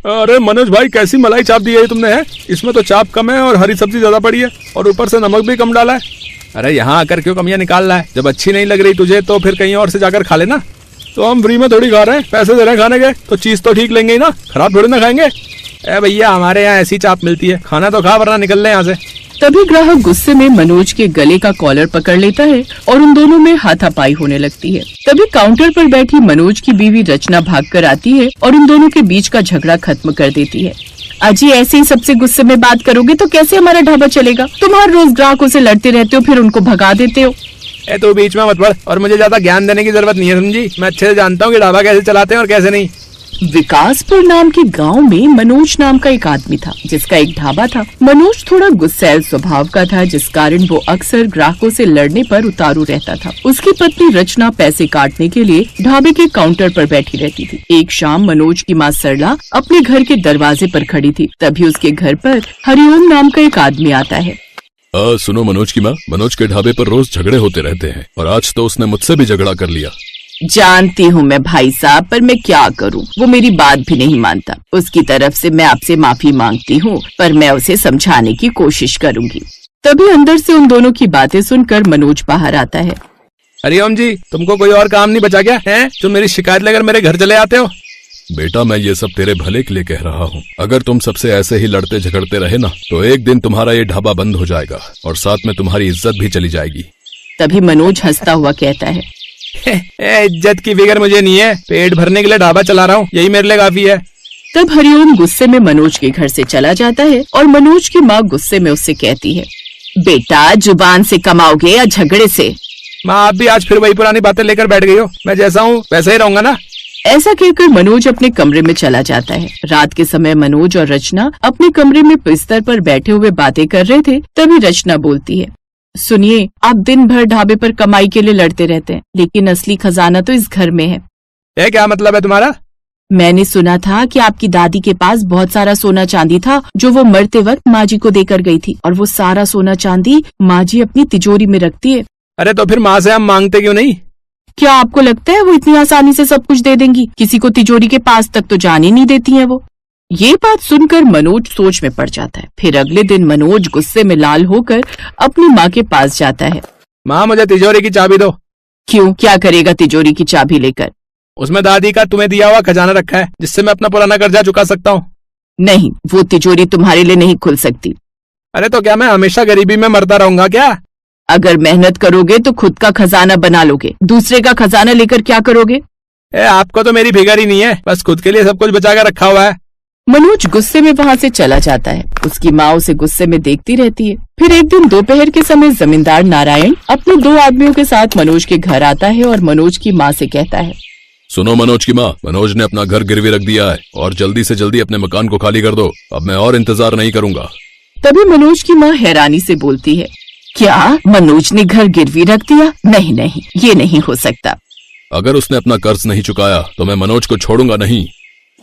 अरे मनोज भाई, कैसी मलाई चाप दी है तुमने? है इसमें तो चाप कम है और हरी सब्जी ज्यादा पड़ी है और ऊपर से नमक भी कम डाला है। अरे यहाँ आकर क्यों कमियां निकाल रहा है? जब अच्छी नहीं लग रही तुझे तो फिर कहीं और से जाकर खा लेना। तो हम फ्री में थोड़ी खा रहे हैं, पैसे दे रहे हैं खाने के, तो चीज तो ठीक लेंगे ही ना, खराब थोड़ी ना खाएंगे। ए भैया, हमारे यहाँ ऐसी चाप मिलती है, खाना तो खा वरना निकल ले यहाँ से। तभी ग्राहक गुस्से में मनोज के गले का कॉलर पकड़ लेता है और उन दोनों में हाथापाई होने लगती है। तभी काउंटर पर बैठी मनोज की बीवी रचना भागकर आती है और उन दोनों के बीच का झगड़ा खत्म कर देती है। अजी, ऐसे ही सबसे गुस्से में बात करोगे तो कैसे हमारा ढाबा चलेगा? तुम हर रोज ग्राहकों से लड़ते रहते हो, फिर उनको भगा देते हो। तो बीच में मत पड़ और मुझे ज्यादा ज्ञान देने की जरूरत नहीं है, समझी? मैं अच्छे से जानता हूँ कि ढाबा कैसे चलाते हैं और कैसे नहीं। विकासपुर नाम के गांव में मनोज नाम का एक आदमी था जिसका एक ढाबा था। मनोज थोड़ा गुस्सैल स्वभाव का था, जिस कारण वो अक्सर ग्राहकों से लड़ने पर उतारू रहता था। उसकी पत्नी रचना पैसे काटने के लिए ढाबे के काउंटर पर बैठी रहती थी। एक शाम मनोज की माँ सरला अपने घर के दरवाजे पर खड़ी थी। तभी उसके घर पर हरिओम नाम का एक आदमी आता है। सुनो मनोज की माँ, मनोज के ढाबे पर रोज झगड़े होते रहते हैं और आज तो उसने मुझसे भी झगड़ा कर लिया। जानती हूँ मैं भाई साहब, पर मैं क्या करूँ, वो मेरी बात भी नहीं मानता। उसकी तरफ से मैं आपसे माफी मांगती हूँ, पर मैं उसे समझाने की कोशिश करूँगी। तभी अंदर से उन दोनों की बातें सुनकर मनोज बाहर आता है। हरिओम जी, तुमको कोई और काम नहीं बचा क्या है जो मेरी शिकायत लेकर मेरे घर चले आते हो? बेटा, मैं ये सब तेरे भले के लिए कह रहा हूँ। अगर तुम सबसे ऐसे ही लड़ते झगड़ते रहे ना तो एक दिन तुम्हारा ये ढाबा बंद हो जाएगा और साथ में तुम्हारी इज्जत भी चली जाएगी। तभी मनोज हंसता हुआ कहता है, इज्जत की फिक्र मुझे नहीं है, पेट भरने के लिए ढाबा चला रहा हूँ, यही मेरे लिए काफी है। तब हरिओम गुस्से में मनोज के घर से चला जाता है और मनोज की माँ गुस्से में उससे कहती है, बेटा जुबान से कमाओगे या झगड़े से? माँ, आप भी आज फिर वही पुरानी बातें लेकर बैठ गई हो। मैं जैसा हूँ वैसे ही रहूंगा ना। ऐसा कहकर मनोज अपने कमरे में चला जाता है। रात के समय मनोज और रचना अपने कमरे में बिस्तर पर बैठे हुए बातें कर रहे थे। तभी रचना बोलती है, सुनिए, आप दिन भर ढाबे पर कमाई के लिए लड़ते रहते हैं, लेकिन असली खजाना तो इस घर में है। ये क्या मतलब है तुम्हारा? मैंने सुना था कि आपकी दादी के पास बहुत सारा सोना चांदी था जो वो मरते वक्त माँ जी को देकर गई थी, और वो सारा सोना चांदी माँ जी अपनी तिजोरी में रखती है। अरे तो फिर माँ से हम मांगते क्यों नहीं? क्या आपको लगता है वो इतनी आसानी से सब कुछ दे देंगी? किसी को तिजोरी के पास तक तो जाने नहीं देती है वो। ये बात सुनकर मनोज सोच में पड़ जाता है। फिर अगले दिन मनोज गुस्से में लाल होकर अपनी माँ के पास जाता है। माँ, मुझे तिजोरी की चाबी दो। क्यों, क्या करेगा तिजोरी की चाबी लेकर? उसमें दादी का तुम्हें दिया हुआ खजाना रखा है, जिससे मैं अपना पुराना कर्जा चुका सकता हूँ। नहीं, वो तिजोरी तुम्हारे लिए नहीं खुल सकती। अरे तो क्या मैं हमेशा गरीबी में मरता रहूंगा क्या? अगर मेहनत करोगे तो खुद का खजाना बना लोगे, दूसरे का खजाना लेकर क्या करोगे? आपको तो मेरी फिक्र ही नहीं है, बस खुद के लिए सब कुछ बचा कर रखा हुआ है। मनोज गुस्से में वहाँ से चला जाता है। उसकी माँ उसे गुस्से में देखती रहती है। फिर एक दिन दोपहर के समय जमींदार नारायण अपने 2 आदमियों के साथ मनोज के घर आता है और मनोज की माँ से कहता है, सुनो मनोज की माँ, मनोज ने अपना घर गिरवी रख दिया है और जल्दी से जल्दी अपने मकान को खाली कर दो। अब मैं और इंतजार नहीं करूँगा। तभी मनोज की माँ हैरानी से बोलती है, क्या मनोज ने घर गिरवी रख दिया? नहीं नहीं, ये नहीं हो सकता। अगर उसने अपना कर्ज नहीं चुकाया तो मैं मनोज को छोड़ूंगा नहीं।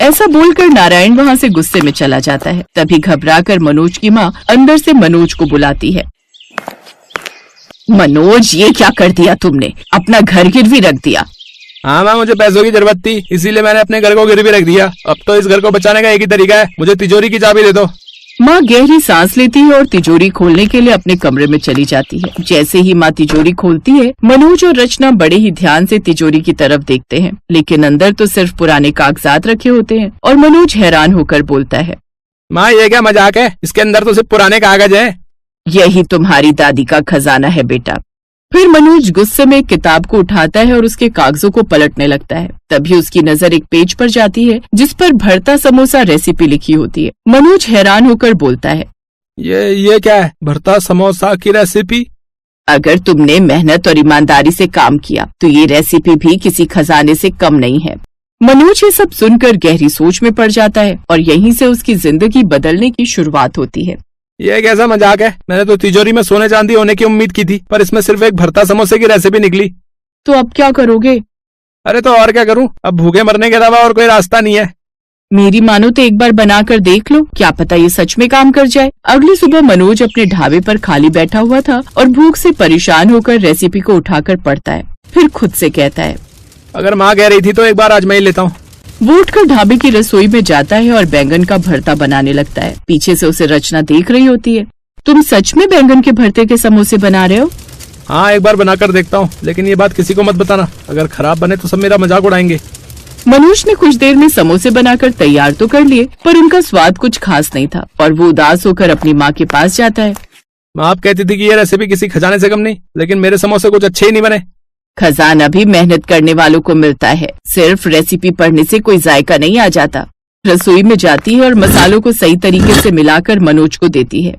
ऐसा बोलकर नारायण वहाँ से गुस्से में चला जाता है। तभी घबराकर मनोज की माँ अंदर से मनोज को बुलाती है। मनोज, ये क्या कर दिया तुमने? अपना घर गिरवी रख दिया। हाँ माँ, मुझे पैसों की जरूरत थी, इसीलिए मैंने अपने घर को गिरवी रख दिया। अब तो इस घर को बचाने का एक ही तरीका है, मुझे तिजोरी की चाबी दे दो। माँ गहरी सांस लेती है और तिजोरी खोलने के लिए अपने कमरे में चली जाती है। जैसे ही माँ तिजोरी खोलती है, मनोज और रचना बड़े ही ध्यान से तिजोरी की तरफ देखते हैं, लेकिन अंदर तो सिर्फ पुराने कागजात रखे होते हैं। और मनोज हैरान होकर बोलता है, माँ, ये क्या मजाक है? इसके अंदर तो सिर्फ पुराने कागज हैं। यही तुम्हारी दादी का खजाना है बेटा। फिर मनोज गुस्से में एक किताब को उठाता है और उसके कागजों को पलटने लगता है। तभी उसकी नजर एक पेज पर जाती है जिस पर भरता समोसा रेसिपी लिखी होती है। मनोज हैरान होकर बोलता है, ये क्या है? भरता समोसा की रेसिपी? अगर तुमने मेहनत और ईमानदारी से काम किया तो ये रेसिपी भी किसी खजाने से कम नहीं है। मनोज ये सब सुनकर गहरी सोच में पड़ जाता है और यहीं से उसकी जिंदगी बदलने की शुरुआत होती है। ये कैसा मजाक है? मैंने तो तिजोरी में सोने चांदी होने की उम्मीद की थी, पर इसमें सिर्फ एक भरता समोसे की रेसिपी निकली। तो अब क्या करोगे? अरे तो और क्या करूं? अब भूखे मरने के अलावा और कोई रास्ता नहीं है। मेरी मानो तो एक बार बनाकर देख लो, क्या पता ये सच में काम कर जाए। अगली सुबह मनोज अपने ढाबे पर खाली बैठा हुआ था और भूख से परेशान होकर रेसिपी को उठाकर पढ़ता है। फिर खुद से कहता है, अगर माँ कह रही थी तो एक बार आजमा ही लेता हूँ। वो उठकर ढाबे की रसोई में जाता है और बैंगन का भरता बनाने लगता है। पीछे से उसे रचना देख रही होती है। तुम सच में बैंगन के भरते के समोसे बना रहे हो? हाँ, एक बार बनाकर देखता हूँ, लेकिन ये बात किसी को मत बताना। अगर खराब बने तो सब मेरा मजाक उड़ाएंगे। मनोज ने कुछ देर में समोसे बनाकर तैयार तो कर लिए, पर उनका स्वाद कुछ खास नहीं था और वो उदास होकर अपनी माँ के पास जाता है। माँ, आप कहती थी कि ये रेसिपी किसी खजाने से कम नहीं, लेकिन मेरे समोसे कुछ अच्छे ही नहीं बने। खजाना भी मेहनत करने वालों को मिलता है, सिर्फ रेसिपी पढ़ने से कोई जायका नहीं आ जाता। रसोई में जाती है और मसालों को सही तरीके से मिलाकर मनोज को देती है।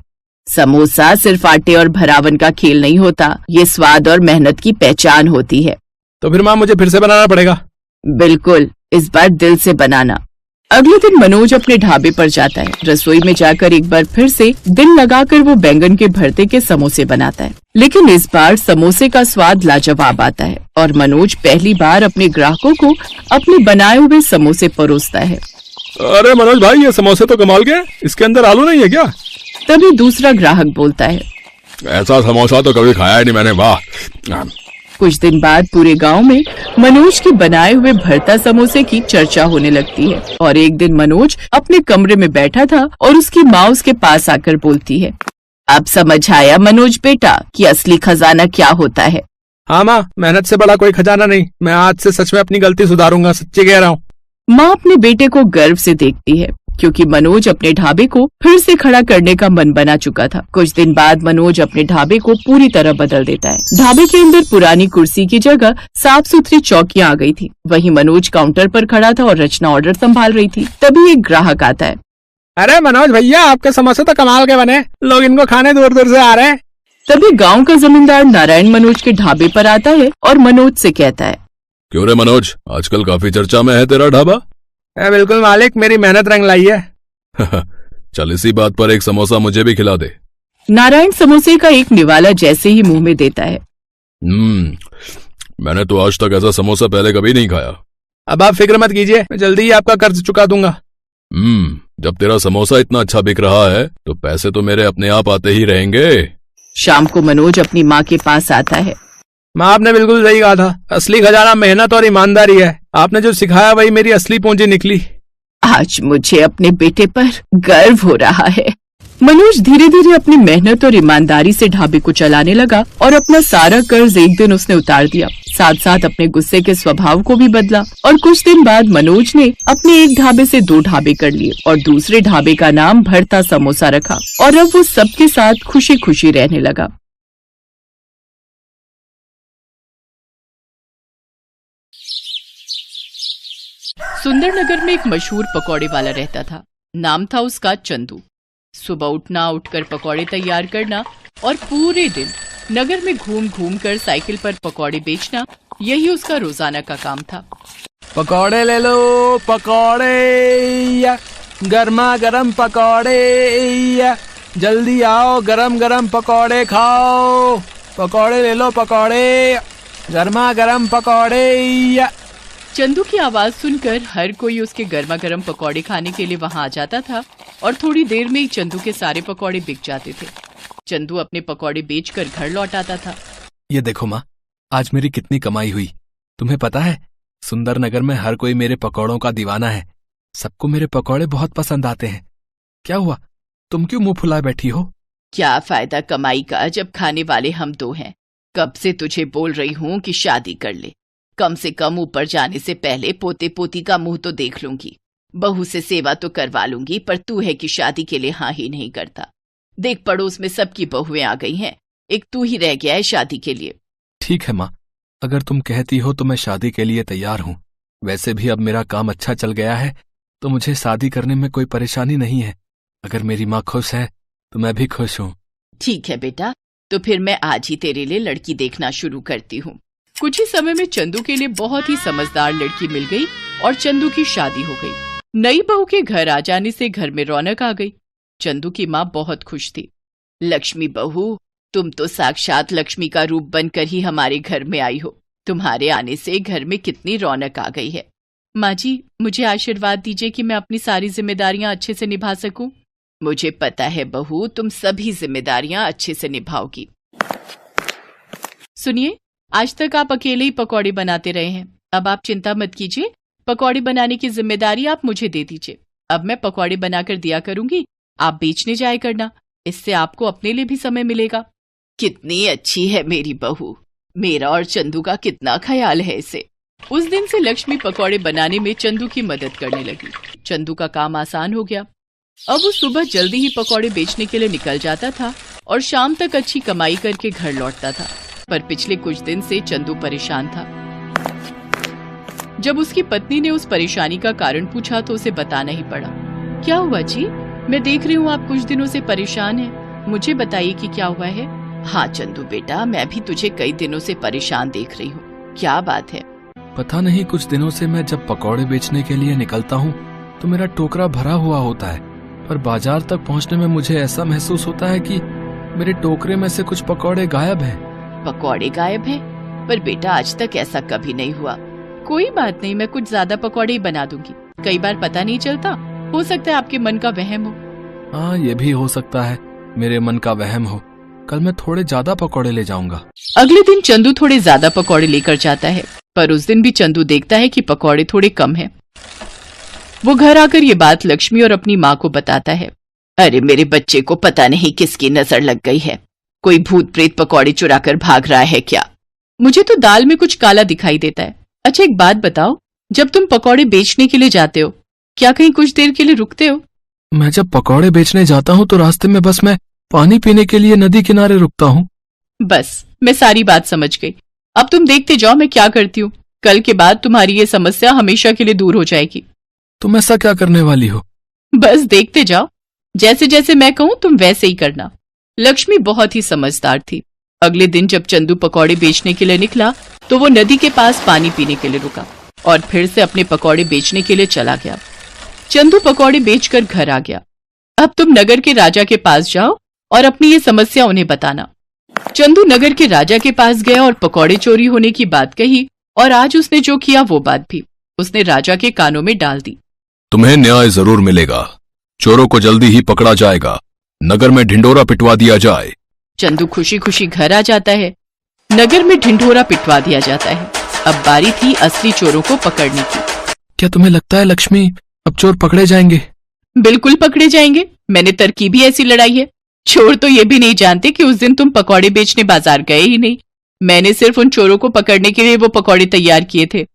समोसा सिर्फ आटे और भरावन का खेल नहीं होता, ये स्वाद और मेहनत की पहचान होती है। तो फिर माँ, मुझे फिर से बनाना पड़ेगा। बिल्कुल, इस बार दिल से बनाना। अगले दिन मनोज अपने ढाबे पर जाता है। रसोई में जाकर एक बार फिर से दिल लगाकर वो बैंगन के भरते के समोसे बनाता है, लेकिन इस बार समोसे का स्वाद लाजवाब आता है और मनोज पहली बार अपने ग्राहकों को अपने बनाए हुए समोसे परोसता है। अरे मनोज भाई, ये समोसे तो कमाल के, इसके अंदर आलू नहीं है क्या? तभी दूसरा ग्राहक बोलता है, ऐसा समोसा तो कभी खाया ही नहीं मैंने, वाह। कुछ दिन बाद पूरे गांव में मनोज के बनाए हुए भरता समोसे की चर्चा होने लगती है और एक दिन मनोज अपने कमरे में बैठा था और उसकी माँ उसके पास आकर बोलती है, अब समझ आया मनोज बेटा कि असली खजाना क्या होता है। हाँ माँ, मेहनत से बड़ा कोई खजाना नहीं। मैं आज से सच में अपनी गलती सुधारूंगा, सच्ची कह रहा हूँ। माँ अपने बेटे को गर्व से देखती है क्योंकि मनोज अपने ढाबे को फिर से खड़ा करने का मन बना चुका था। कुछ दिन बाद मनोज अपने ढाबे को पूरी तरह बदल देता है। ढाबे के अंदर पुरानी कुर्सी की जगह साफ सुथरी चौकियां आ गई थी। वहीं मनोज काउंटर पर खड़ा था और रचना ऑर्डर संभाल रही थी। तभी एक ग्राहक आता है। अरे मनोज भैया, आपके समोसे तो कमाल के बने, लोग इनको खाने दूर दूर से आ रहे हैं। तभी गाँव का जमींदार नारायण मनोज के ढाबे पर आता है और मनोज से कहता है, क्यों रे मनोज, आजकल काफी चर्चा में है तेरा ढाबा। बिल्कुल मालिक, मेरी मेहनत रंग लाई है। चल इसी बात पर एक समोसा मुझे भी खिला दे। नारायण समोसे का एक निवाला जैसे ही मुंह में देता है। मैंने तो आज तक ऐसा समोसा पहले कभी नहीं खाया। अब आप फिक्र मत कीजिए, मैं जल्दी ही आपका कर्ज चुका दूंगा। जब तेरा समोसा इतना अच्छा बिक रहा है तो पैसे तो मेरे अपने आप आते ही रहेंगे। शाम को मनोज अपनी माँ के पास आता है। माँ, आपने बिल्कुल सही कहा था, असली खजाना मेहनत और ईमानदारी है। आपने जो सिखाया वही मेरी असली पूंजी निकली। आज मुझे अपने बेटे पर गर्व हो रहा है। मनोज धीरे धीरे अपनी मेहनत और ईमानदारी से ढाबे को चलाने लगा और अपना सारा कर्ज एक दिन उसने उतार दिया। साथ साथ अपने गुस्से के स्वभाव को भी बदला और कुछ दिन बाद मनोज ने अपने एक ढाबे से 2 ढाबे कर लिए और दूसरे ढाबे का नाम भरता समोसा रखा और अब वो सबके साथ खुशी खुशी रहने लगा। सुंदरनगर में एक मशहूर पकौड़े वाला रहता था। नाम था उसका चंदू। सुबह उठना, उठकर पकौड़े तैयार करना और पूरे दिन नगर में घूम घूम कर साइकिल पर पकौड़े बेचना, यही उसका रोजाना का काम था। पकौड़े ले लो पकौड़े, गर्मा गर्म पकौड़े, जल्दी आओ गरम गरम पकौड़े खाओ। पकौड़े ले लो पकौड़े, गर्मा गर्म पकौड़े। चंदू की आवाज सुनकर हर कोई उसके गर्मा गर्म पकौड़े खाने के लिए वहां आ जाता था और थोड़ी देर में ही चंदू के सारे पकौड़े बिक जाते थे। चंदू अपने पकौड़े बेचकर घर लौट आता था। ये देखो माँ, आज मेरी कितनी कमाई हुई। तुम्हें पता है, सुंदरनगर में हर कोई मेरे पकौड़ों का दीवाना है। सबको मेरे पकौड़े बहुत पसंद आते हैं। क्या हुआ, तुम क्यों मुंह फुलाए बैठी हो? क्या फायदा कमाई का जब खाने वाले हम 2 हैं। कब से तुझे बोल रही हूँ कि शादी कर ले। कम से कम ऊपर जाने से पहले पोते पोती का मुंह तो देख लूंगी। बहू से सेवा तो करवा लूंगी, पर तू है कि शादी के लिए हाँ ही नहीं करता। देख, पड़ोस में सबकी बहुएं आ गई हैं, एक तू ही रह गया है शादी के लिए। ठीक है माँ, अगर तुम कहती हो तो मैं शादी के लिए तैयार हूँ। वैसे भी अब मेरा काम अच्छा चल गया है तो मुझे शादी करने में कोई परेशानी नहीं है। अगर मेरी माँ खुश है तो मैं भी खुश हूँ। ठीक है बेटा, तो फिर मैं आज ही तेरे लिए लड़की देखना शुरू करती हूँ। कुछ ही समय में चंदू के लिए बहुत ही समझदार लड़की मिल गई और चंदू की शादी हो गई। नई बहू के घर आ जाने से घर में रौनक आ गई। चंदू की माँ बहुत खुश थी। लक्ष्मी बहू, तुम तो साक्षात लक्ष्मी का रूप बनकर ही हमारे घर में आई हो। तुम्हारे आने से घर में कितनी रौनक आ गई है। माँ जी, मुझे आशीर्वाद दीजिए कि मैं अपनी सारी जिम्मेदारियां अच्छे से निभा सकूं। मुझे पता है बहू, तुम सभी जिम्मेदारियां अच्छे से निभाओगी। सुनिए, आज तक आप अकेले ही पकौड़े बनाते रहे हैं। अब आप चिंता मत कीजिए, पकौड़े बनाने की जिम्मेदारी आप मुझे दे दीजिए। अब मैं पकौड़े बनाकर दिया करूंगी, आप बेचने जाया करना, इससे आपको अपने लिए भी समय मिलेगा। कितनी अच्छी है मेरी बहू, मेरा और चंदू का कितना ख्याल है इसे। उस दिन से लक्ष्मी पकौड़े बनाने में चंदू की मदद करने लगी। चंदू का काम आसान हो गया। अब वो सुबह जल्दी ही पकौड़े बेचने के लिए निकल जाता था और शाम तक अच्छी कमाई करके घर लौटता था। पर पिछले कुछ दिन से चंदू परेशान था। जब उसकी पत्नी ने उस परेशानी का कारण पूछा तो उसे बताना ही पड़ा। क्या हुआ जी? मैं देख रही हूँ आप कुछ दिनों से परेशान हैं। मुझे बताइए कि क्या हुआ है। हाँ चंदू बेटा, मैं भी तुझे कई दिनों से परेशान देख रही हूँ। क्या बात है? पता नहीं, कुछ दिनों से मैं जब पकौड़े बेचने के लिए निकलता हूँ तो मेरा टोकरा भरा हुआ होता है, पर बाजार तक पहुँचने में मुझे ऐसा महसूस होता है कि मेरे टोकरे में से कुछ पकौड़े गायब हैं। पकौड़े गायब हैं? पर बेटा आज तक ऐसा कभी नहीं हुआ। कोई बात नहीं, मैं कुछ ज्यादा पकौड़े ही बना दूंगी। कई बार पता नहीं चलता, हो सकता है आपके मन का वहम हो। हाँ, ये भी हो सकता है मेरे मन का वहम हो। कल मैं थोड़े ज्यादा पकौड़े ले जाऊंगा। अगले दिन चंदू थोड़े ज्यादा पकौड़े लेकर जाता है, पर उस दिन भी चंदू देखता है कि पकौड़े थोड़े कम हैं। वो घर आकर ये बात लक्ष्मी और अपनी माँ को बताता है। अरे मेरे बच्चे को पता नहीं किसकी नजर लग गई है, कोई भूत प्रेत पकौड़े चुरा कर भाग रहा है क्या? मुझे तो दाल में कुछ काला दिखाई देता है। अच्छा एक बात बताओ, जब तुम पकौड़े बेचने के लिए जाते हो क्या कहीं कुछ देर के लिए रुकते हो? मैं जब पकौड़े बेचने जाता हूँ तो रास्ते में बस मैं पानी पीने के लिए नदी किनारे रुकता हूँ। बस मैं सारी बात समझ गई। अब तुम देखते जाओ मैं क्या करती हूँ। कल के बाद तुम्हारी ये समस्या हमेशा के लिए दूर हो जाएगी। तुम ऐसा क्या करने वाली हो? बस देखते जाओ, जैसे जैसे मैं कहूँ तुम वैसे ही करना। लक्ष्मी बहुत ही समझदार थी। अगले दिन जब चंदू पकौड़े बेचने के लिए निकला तो वो नदी के पास पानी पीने के लिए रुका और फिर से अपने पकौड़े बेचने के लिए चला गया। चंदू पकौड़े बेचकर घर आ गया। अब तुम नगर के राजा के पास जाओ और अपनी ये समस्या उन्हें बताना। चंदू नगर के राजा के पास गया और पकौड़े चोरी होने की बात कही और आज उसने जो किया वो बात भी उसने राजा के कानों में डाल दी। तुम्हें न्याय जरूर मिलेगा, चोरों को जल्दी ही पकड़ा जाएगा, नगर में ढिंडोरा पिटवा दिया जाए। चंदू खुशी खुशी घर आ जाता है। नगर में ढिंढोरा पिटवा दिया जाता है। अब बारी थी असली चोरों को पकड़ने की। क्या तुम्हें लगता है लक्ष्मी अब चोर पकड़े जाएंगे? बिल्कुल पकड़े जाएंगे। मैंने तरकीब ही ऐसी लड़ाई है। चोर तो ये भी नहीं जानते कि उस दिन तुम पकौड़े बेचने बाजार गए ही नहीं। मैंने सिर्फ उन चोरों को पकड़ने के लिए वो पकौड़े तैयार किए थे।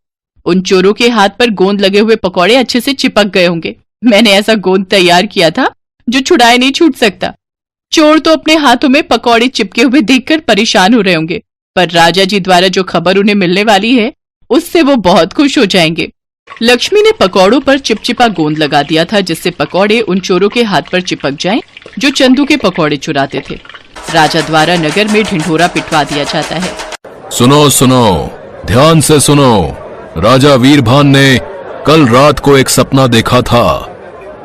उन चोरों के हाथ पर गोंद लगे हुए पकौड़े अच्छे से चिपक गए होंगे। मैंने ऐसा गोंद तैयार किया था जो छुड़ाए नहीं छूट सकता। चोर तो अपने हाथों में पकौड़े चिपके हुए देखकर परेशान हो रहे होंगे, पर राजा जी द्वारा जो खबर उन्हें मिलने वाली है उससे वो बहुत खुश हो जाएंगे। लक्ष्मी ने पकौड़ों पर चिपचिपा गोंद लगा दिया था जिससे पकौड़े उन चोरों के हाथ पर चिपक जाएं जो चंदू के पकौड़े चुराते थे। राजा द्वारा नगर में ढिंढोरा पिटवा दिया जाता है। सुनो सुनो, ध्यान से सुनो। राजा वीरभान ने कल रात को एक सपना देखा था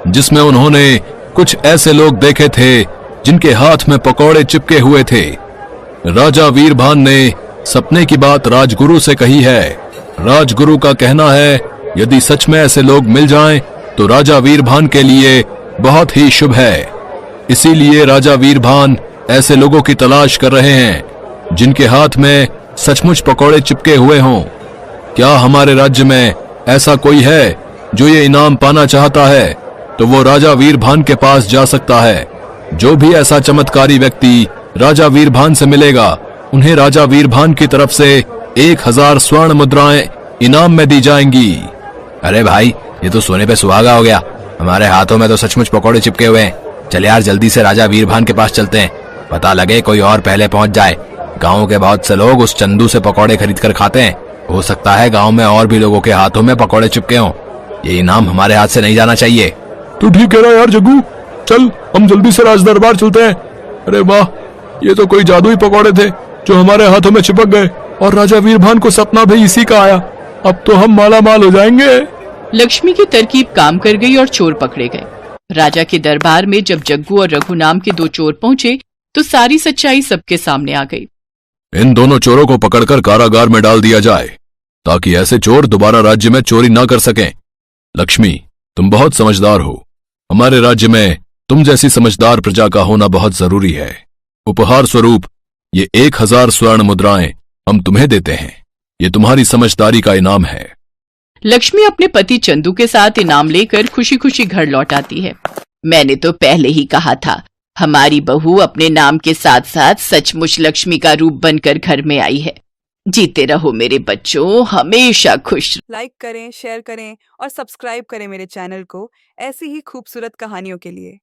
जिसमें उन्होंने कुछ ऐसे लोग देखे थे जिनके हाथ में पकौड़े चिपके हुए थे। राजा वीरभान ने सपने की बात राजगुरु से कही है। राजगुरु का कहना है यदि सच में ऐसे लोग मिल जाएं तो राजा वीरभान के लिए बहुत ही शुभ है। इसीलिए राजा वीरभान ऐसे लोगों की तलाश कर रहे हैं जिनके हाथ में सचमुच पकौड़े चिपके हुए हों। क्या हमारे राज्य में ऐसा कोई है जो ये इनाम पाना चाहता है तो वो राजा वीरभान के पास जा सकता है। जो भी ऐसा चमत्कारी व्यक्ति राजा वीरभान से मिलेगा उन्हें राजा वीरभान की तरफ से 1000 स्वर्ण मुद्राएं इनाम में दी जाएंगी। अरे भाई, ये तो सोने पे सुहागा हो गया। हमारे हाथों में तो सचमुच पकौड़े चिपके हुए हैं। चल यार, जल्दी से राजा वीरभान के पास चलते हैं। पता लगे कोई और पहले पहुंच जाए। गाँव के बहुत से लोग उस चंदू से पकौड़े खरीद कर खाते हैं। हो सकता है गाँव में और भी लोगों के हाथों में पकौड़े चिपके हों। ये इनाम हमारे हाथ से नहीं जाना चाहिए। तू ठीक कह रहा यार जग्गू, चल हम जल्दी से राज दरबार चलते हैं। अरे वाह, ये तो कोई जादुई पकौड़े थे जो हमारे हाथों में चिपक गए और राजा वीरभान को सपना भी इसी का आया। अब तो हम माला माल हो जाएंगे। लक्ष्मी की तरकीब काम कर गई और चोर पकड़े गए। राजा के दरबार में जब जग्गू और रघु नाम के 2 चोर पहुंचे तो सारी सच्चाई सबके सामने आ गई। इन दोनों चोरों को पकड़कर कारागार में डाल दिया जाए ताकि ऐसे चोर दोबारा राज्य में चोरी ना कर सकें। लक्ष्मी, तुम बहुत समझदार हो। हमारे राज्य में तुम जैसी समझदार प्रजा का होना बहुत जरूरी है। उपहार स्वरूप ये 1000 स्वर्ण मुद्राएं हम तुम्हें देते हैं। ये तुम्हारी समझदारी का इनाम है। लक्ष्मी अपने पति चंदू के साथ इनाम लेकर खुशी खुशी घर लौट आती है। मैंने तो पहले ही कहा था, हमारी बहू अपने नाम के साथ साथ सचमुच लक्ष्मी का रूप बनकर घर में आई है। जीते रहो मेरे बच्चों, हमेशा खुश। लाइक करें, शेयर करें और सब्सक्राइब करें मेरे चैनल को ऐसी ही खूबसूरत कहानियों के लिए।